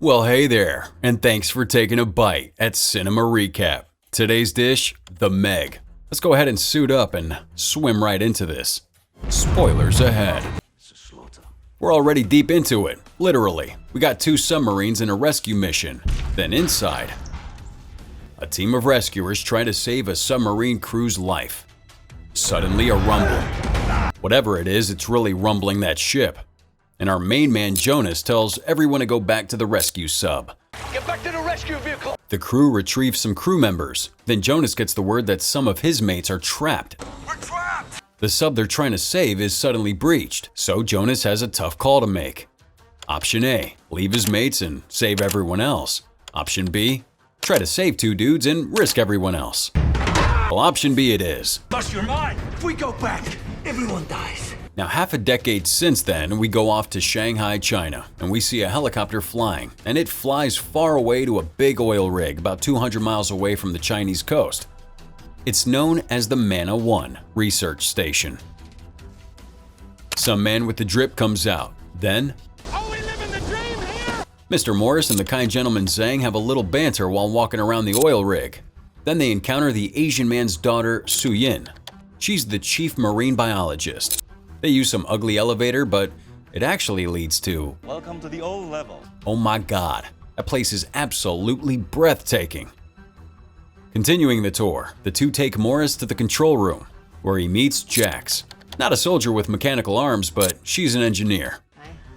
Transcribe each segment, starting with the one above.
Well, hey there, and thanks for taking a bite at Cinema Recap. Today's dish, the Meg. Let's go ahead and suit up and swim right into this. Spoilers ahead. We're already deep into it, literally. We got 2 submarines in a rescue mission. Then inside, a team of rescuers try to save a submarine crew's life. Suddenly a rumble. Whatever it is, it's really rumbling that ship. And our main man Jonas tells everyone to go back to the rescue sub. Get back to the rescue vehicle! The crew retrieves some crew members. Then Jonas gets the word that some of his mates are trapped. We're trapped! The sub they're trying to save is suddenly breached, so Jonas has a tough call to make. Option A, leave his mates and save everyone else. Option B, try to save 2 dudes and risk everyone else. Well, option B it is. Bust your mind! If we go back, everyone dies. Now, half a decade since then, we go off to Shanghai, China, and we see a helicopter flying, and it flies far away to a big oil rig about 200 miles away from the Chinese coast. It's known as the Manna 1 research station. Some man with the drip comes out. Then, Oh, we live in the dream here! Mr. Morris and the kind gentleman Zhang have a little banter while walking around the oil rig. Then they encounter the Asian man's daughter, Su Yin. She's the chief marine biologist. They use some ugly elevator, but it actually leads to… Welcome to the old level. Oh my god, that place is absolutely breathtaking. Continuing the tour, the 2 take Morris to the control room, where he meets Jax. Not a soldier with mechanical arms, but she's an engineer.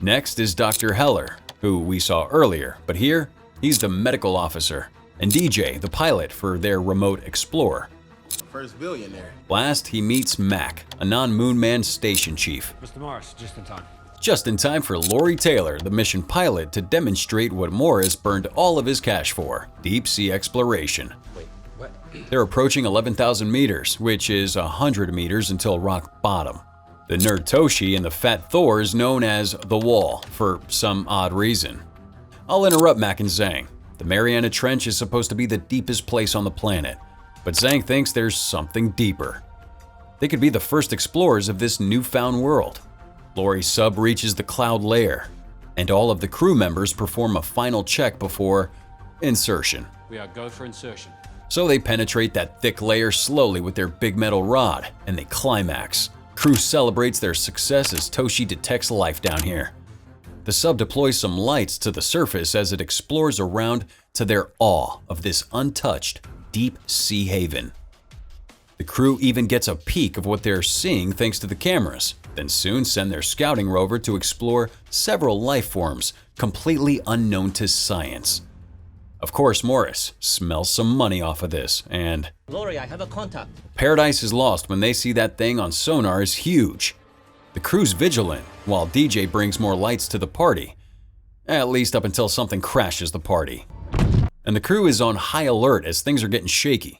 Next is Dr. Heller, who we saw earlier, but here, he's the medical officer, and DJ, the pilot for their remote explorer. First billionaire. Last, he meets Mac, a non-Moon Man station chief. Mr. Morris, just in time. Just in time for Lori Taylor, the mission pilot, to demonstrate what Morris burned all of his cash for: deep sea exploration. Wait, what? They're approaching 11,000 meters, which is 100 meters until rock bottom. The nerd Toshi and the fat Thor is known as the Wall for some odd reason. I'll interrupt Mac and Zhang. The Mariana Trench is supposed to be the deepest place on the planet, but Zhang thinks there's something deeper. They could be the first explorers of this newfound world. Lori's sub reaches the cloud layer, and all of the crew members perform a final check before insertion. We are go for insertion. So they penetrate that thick layer slowly with their big metal rod, and they climax. Crew celebrates their success as Toshi detects life down here. The sub deploys some lights to the surface as it explores around to their awe of this untouched, deep sea haven. The crew even gets a peek of what they're seeing thanks to the cameras, then soon send their scouting rover to explore several life forms completely unknown to science. Of course, Morris smells some money off of this, and Lori, I have a contact. paradise is lost when they see that thing on sonar is huge. The crew's vigilant, while DJ brings more lights to the party, at least up until something crashes the party. And the crew is on high alert as things are getting shaky.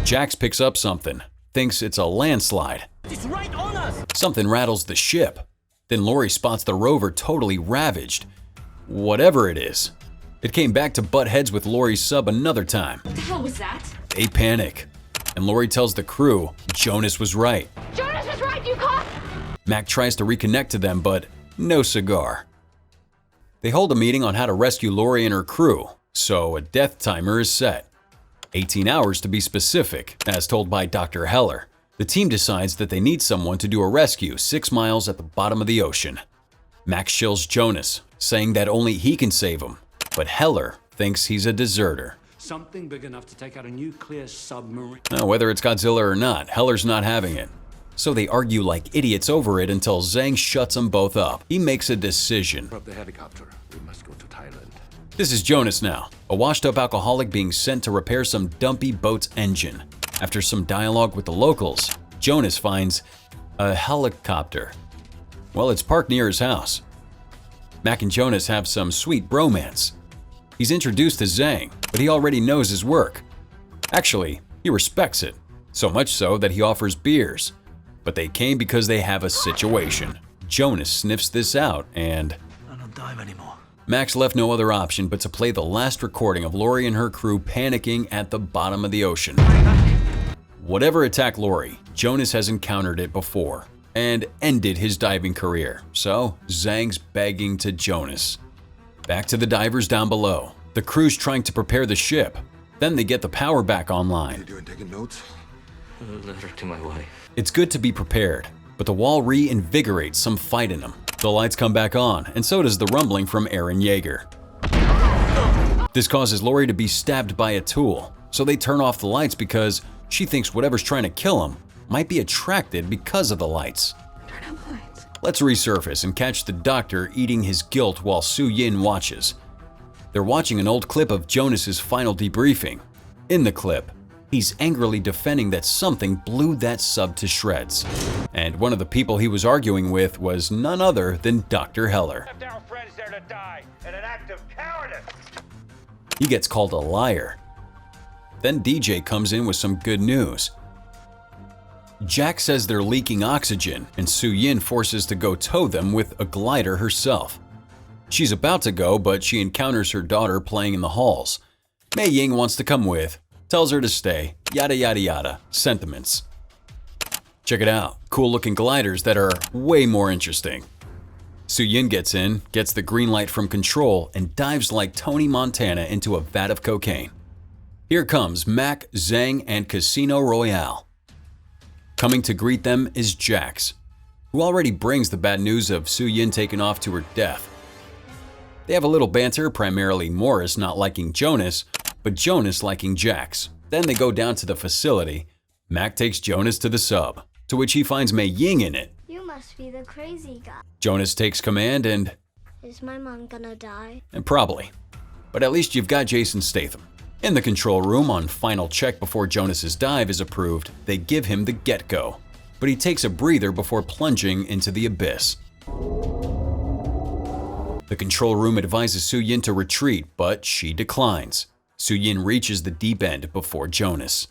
Jax picks up something, thinks it's a landslide. It's right on us! Something rattles the ship. Then Lori spots the rover totally ravaged. Whatever it is. It came back to butt heads with Lori's sub another time. What the hell was that? They panic. And Lori tells the crew Jonas was right. Jonas was right, you caught! Mac tries to reconnect to them, but no cigar. They hold a meeting on how to rescue Lori and her crew, so a death timer is set. 18 hours to be specific, as told by Dr. Heller. The team decides that they need someone to do a rescue 6 miles at the bottom of the ocean. Max shills Jonas, saying that only he can save him, but Heller thinks he's a deserter. Something big enough to take out a nuclear submarine. Now, whether it's Godzilla or not, Heller's not having it. So they argue like idiots over it until Zhang shuts them both up. He makes a decision. Drop the helicopter. We must go to Thailand. This is Jonas now, a washed-up alcoholic being sent to repair some dumpy boat's engine. After some dialogue with the locals, Jonas finds a helicopter. Well, it's parked near his house. Mac and Jonas have some sweet bromance. He's introduced to Zhang, but he already knows his work. Actually, he respects it, so much so that he offers beers. But they came because they have a situation. Jonas sniffs this out and… I don't dive anymore. Max left no other option but to play the last recording of Lori and her crew panicking at the bottom of the ocean. Whatever attacked Lori, Jonas has encountered it before and ended his diving career, so Zhang's begging to Jonas. Back to the divers down below. The crew's trying to prepare the ship. Then they get the power back online. You doing taking notes? A letter to my wife. It's good to be prepared, but the wall reinvigorates some fight in them. The lights come back on, and so does the rumbling from Aaron Yeager. This causes Lori to be stabbed by a tool, so they turn off the lights because she thinks whatever's trying to kill him might be attracted because of the lights. Turn out lights. Let's resurface and catch the doctor eating his guilt while Su-Yin watches. They're watching an old clip of Jonas's final debriefing. In the clip, he's angrily defending that something blew that sub to shreds. And one of the people he was arguing with was none other than Dr. Heller. Left our friends there to die in an act of cowardice. He gets called a liar. Then DJ comes in with some good news. Jack says they're leaking oxygen, and Su-Yin forces to go tow them with a glider herself. She's about to go, but she encounters her daughter playing in the halls. Mei Ying wants to come with, tells her to stay, yada yada yada, sentiments. Check it out, cool looking gliders that are way more interesting. Su-Yin gets in, gets the green light from control, and dives like Tony Montana into a vat of cocaine. Here comes Mac, Zhang, and Casino Royale. Coming to greet them is Jax, who already brings the bad news of Su-Yin taking off to her death. They have a little banter, primarily Morris not liking Jonas, but Jonas liking Jax. Then they go down to the facility. Mac takes Jonas to the sub, to which he finds Mei Ying in it. You must be the crazy guy. Jonas takes command and Is my mom gonna die? probably. But at least you've got Jason Statham. In the control room, on final check before Jonas's dive is approved, they give him the get-go. But he takes a breather before plunging into the abyss. The control room advises Su-Yin to retreat, but she declines. Su-Yin reaches the deep end before Jonas.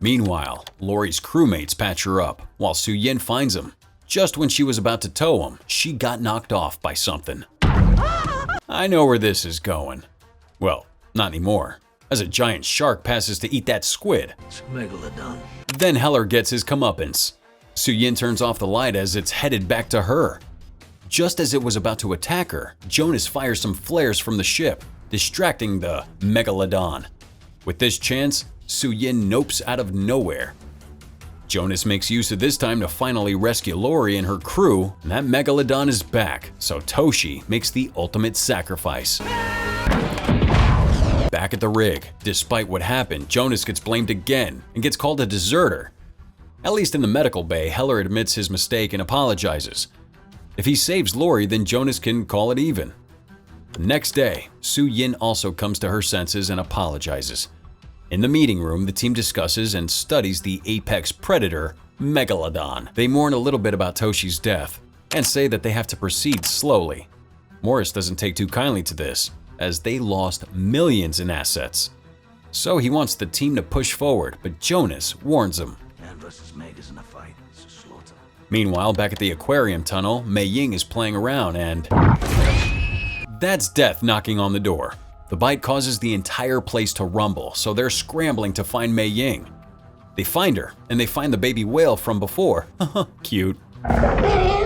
Meanwhile, Lori's crewmates patch her up, while Su-Yin finds him. Just when she was about to tow him, she got knocked off by something. I know where this is going. Well, not anymore, as a giant shark passes to eat that squid. It's a Megalodon. Then Heller gets his comeuppance. Su-Yin turns off the light as it's headed back to her. Just as it was about to attack her, Jonas fires some flares from the ship, distracting the Megalodon. With this chance, Su-Yin nopes out of nowhere. Jonas makes use of this time to finally rescue Lori and her crew, and that Megalodon is back, so Toshi makes the ultimate sacrifice. Back at the rig, despite what happened, Jonas gets blamed again and gets called a deserter. At least in the medical bay, Heller admits his mistake and apologizes. If he saves Lori, then Jonas can call it even. The next day, Su-Yin also comes to her senses and apologizes. In the meeting room, the team discusses and studies the apex predator, Megalodon. They mourn a little bit about Toshi's death and say that they have to proceed slowly. Morris doesn't take too kindly to this, as they lost millions in assets. So he wants the team to push forward, but Jonas warns him. Man versus Meg isn't a fight, it's a slaughter. Meanwhile, back at the aquarium tunnel, Mei Ying is playing around and that's Death knocking on the door. The bite causes the entire place to rumble, so they're scrambling to find Mei Ying. They find her, and they find the baby whale from before. Cute.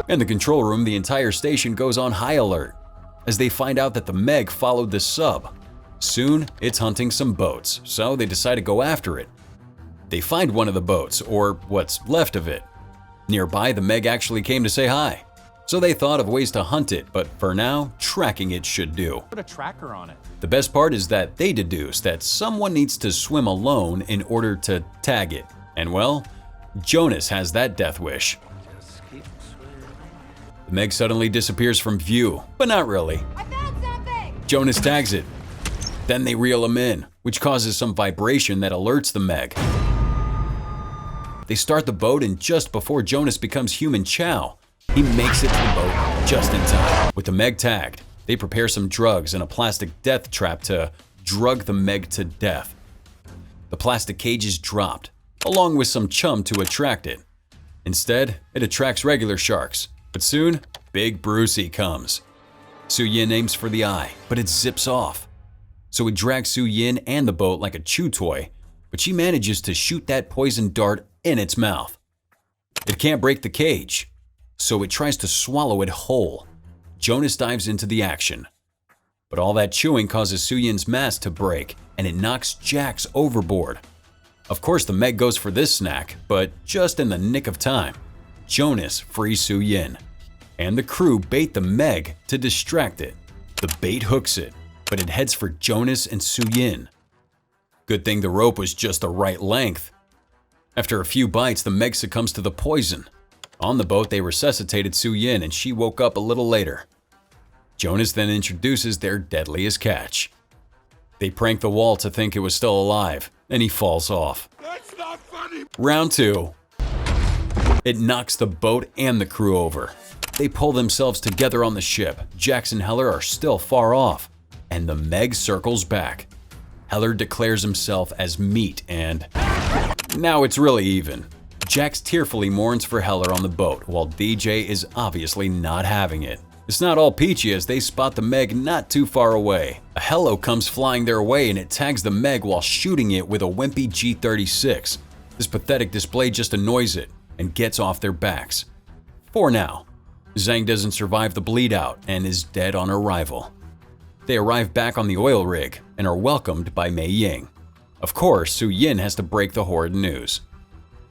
In the control room, the entire station goes on high alert, as they find out that the Meg followed the sub. Soon, it's hunting some boats, so they decide to go after it. They find one of the boats, or what's left of it. Nearby, the Meg actually came to say hi. So they thought of ways to hunt it, but for now, tracking it should do. Put a tracker on it. The best part is that they deduce that someone needs to swim alone in order to tag it. And well, Jonas has that death wish. Just keep swimming. The Meg suddenly disappears from view, but not really. I found something! Jonas tags it. Then they reel him in, which causes some vibration that alerts the Meg. They start the boat, and just before Jonas becomes human chow, he makes it to the boat just in time. With the Meg tagged, they prepare some drugs and a plastic death trap to drug the Meg to death. The plastic cage is dropped, along with some chum to attract it. Instead, it attracts regular sharks, but soon, Big Brucey comes. Su-Yin aims for the eye, but it zips off. So it drags Su-Yin and the boat like a chew toy, but she manages to shoot that poison dart in its mouth. It can't break the cage, so it tries to swallow it whole. Jonas dives into the action. But all that chewing causes Soo-Yin's mask to break, and it knocks Jax overboard. Of course, the Meg goes for this snack, but just in the nick of time, Jonas frees Soo-Yin, and the crew bait the Meg to distract it. The bait hooks it, but it heads for Jonas and Soo-Yin. Good thing the rope was just the right length. After a few bites, the Meg succumbs to the poison. On the boat, they resuscitated Soo-Yin, and she woke up a little later. Jonas then introduces their deadliest catch. They prank the wall to think it was still alive, and he falls off. That's not funny. Round 2. It knocks the boat and the crew over. They pull themselves together on the ship. Jax and Heller are still far off, and the Meg circles back. Heller declares himself as meat, and now it's really even. Jax tearfully mourns for Heller on the boat, while DJ is obviously not having it. It's not all peachy as they spot the Meg not too far away. A Hello comes flying their way and it tags the Meg while shooting it with a wimpy G-36. This pathetic display just annoys it and gets off their backs. For now. Zhang doesn't survive the bleed out and is dead on arrival. They arrive back on the oil rig and are welcomed by Mei Ying. Of course, Soo-Yin has to break the horrid news.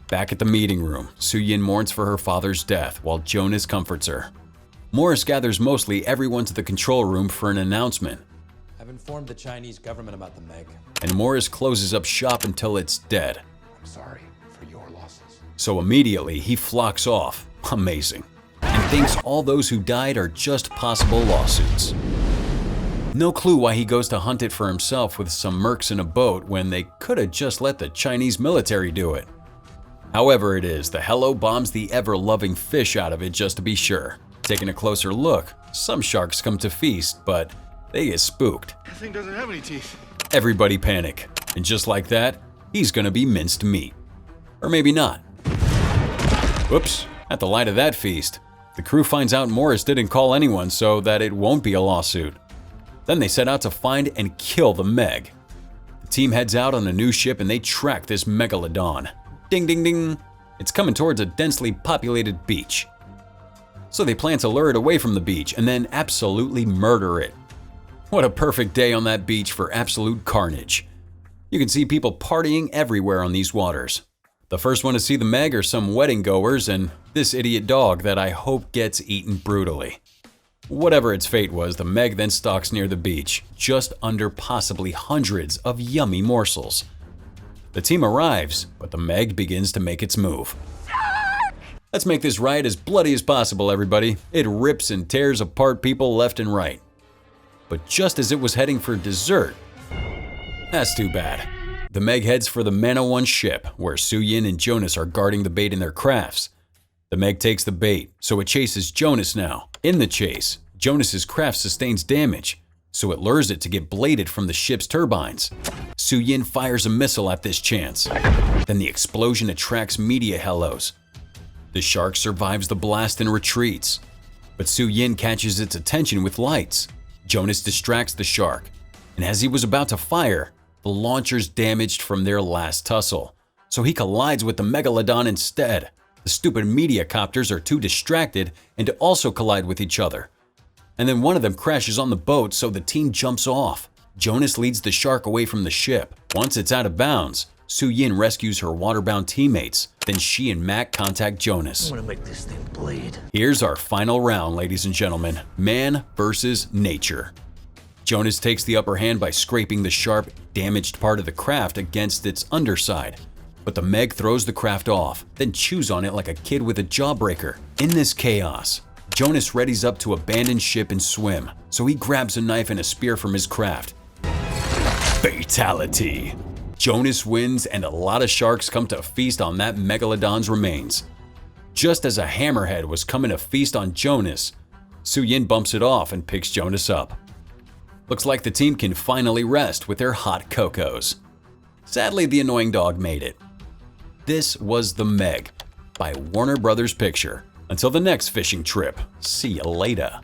Back at the meeting room, Soo-Yin mourns for her father's death while Jonas comforts her. Morris gathers mostly everyone to the control room for an announcement. I've informed the Chinese government about the Meg. And Morris closes up shop until it's dead. I'm sorry for your losses. So immediately he flocks off, amazing, and thinks all those who died are just possible lawsuits. No clue why he goes to hunt it for himself with some mercs in a boat when they could have just let the Chinese military do it. However it is, the Hello bombs the ever-loving fish out of it just to be sure. Taking a closer look, some sharks come to feast, but they get spooked. That thing doesn't have any teeth. Everybody panic, and just like that, he's gonna be minced meat. Or maybe not. Whoops, at the light of that feast, the crew finds out Morris didn't call anyone so that it won't be a lawsuit. Then they set out to find and kill the Meg. The team heads out on a new ship and they track this Megalodon. Ding ding ding, it's coming towards a densely populated beach. So they plan to lure it away from the beach and then absolutely murder it. What a perfect day on that beach for absolute carnage. You can see people partying everywhere on these waters. The first one to see the Meg are some wedding goers and this idiot dog that I hope gets eaten brutally. Whatever its fate was, the Meg then stalks near the beach, just under possibly hundreds of yummy morsels. The team arrives, but the Meg begins to make its move. Let's make this riot as bloody as possible, everybody. It rips and tears apart people left and right. But just as it was heading for dessert, that's too bad. The Meg heads for the Mana 1 ship, where Soo-Yin and Jonas are guarding the bait in their crafts. The Meg takes the bait, so it chases Jonas now. In the chase, Jonas's craft sustains damage, so it lures it to get bladed from the ship's turbines. Soo-Yin fires a missile at this chance. Then the explosion attracts media hellos. The shark survives the blast and retreats, but Soo-Yin catches its attention with lights. Jonas distracts the shark, and as he was about to fire, the launcher's damaged from their last tussle, so he collides with the Megalodon instead. The stupid media copters are too distracted and also collide with each other. And then one of them crashes on the boat, so the team jumps off. Jonas leads the shark away from the ship. Once it's out of bounds, Soo-Yin rescues her waterbound teammates. Then she and Mac contact Jonas. I'm gonna make this thing bleed. Here's our final round, ladies and gentlemen. Man versus nature. Jonas takes the upper hand by scraping the sharp, damaged part of the craft against its underside. But the Meg throws the craft off, then chews on it like a kid with a jawbreaker. In this chaos, Jonas readies up to abandon ship and swim, so he grabs a knife and a spear from his craft. Fatality. Jonas wins and a lot of sharks come to feast on that Megalodon's remains. Just as a hammerhead was coming to feast on Jonas, Soo-Yin bumps it off and picks Jonas up. Looks like the team can finally rest with their hot cocos. Sadly, the annoying dog made it. This was The Meg by Warner Brothers Picture. Until the next fishing trip, see you later.